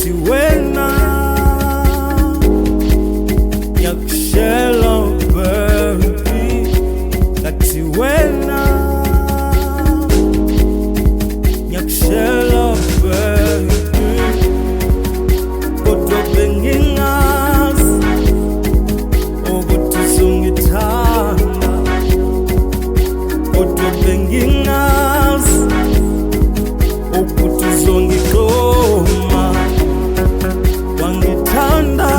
ngathi wena ngiyakushela baby, ngathi wena ngiyakushela baby, kodwa bengingazi ukuthi uzongithanda, kodwa bengingazi ukuthi uzongiqoma. Wangithanda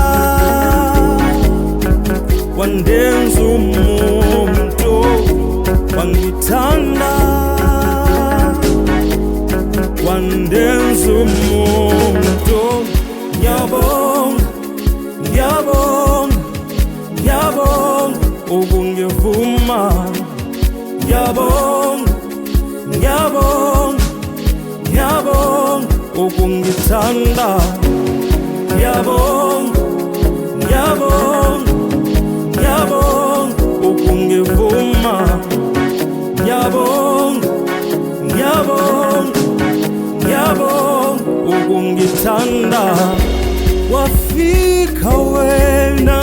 wandenza umuntu, wangithanda wandenza umuntu. Ngiyabonga, ngiyabonga, ngiyabonga ukungivuma. Ngiyabonga, ngiyabonga, ngiyabonga ukungithanda. Ngiyabonga, ngiyabonga, ngiyabonga ukungivuma. Ngiyabonga, ngiyabonga, ngiyabonga ukungithanda. Wafika wena,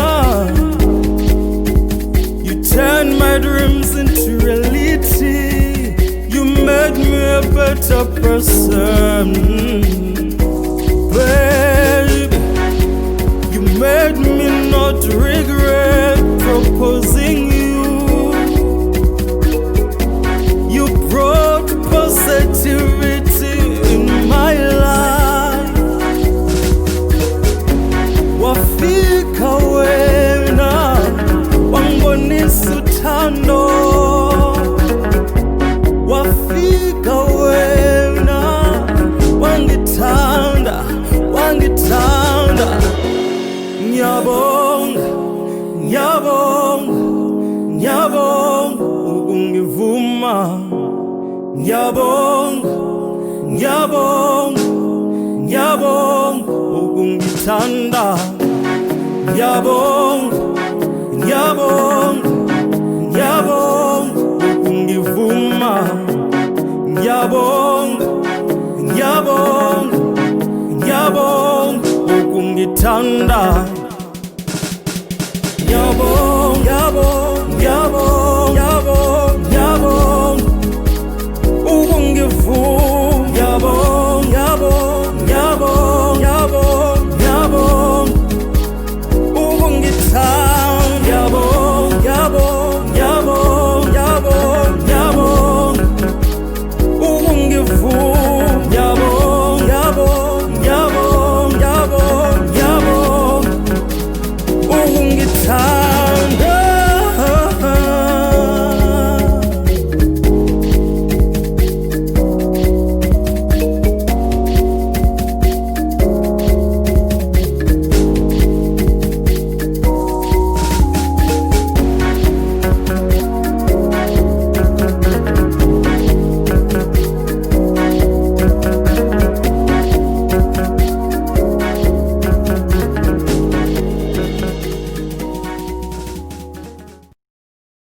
you turned my dreams into reality. You made me a better person, baby. You made me not regret proposing you. You brought positivity in my life. Wafika wena, wangibonisa uthando. Wafika wena, wangithanda, wangithanda. Ngiyabonga, ngiyabonga, ngiyabonga ukungivuma. Ngiyabonga, ngiyabonga, ngiyabonga ukungithanda. Ngiyabonga, ngiyabonga, ngiyabonga ukungivuma. Ngiyabonga, ngiyabonga, ngiyabonga ukungithanda. Ngiyabonga.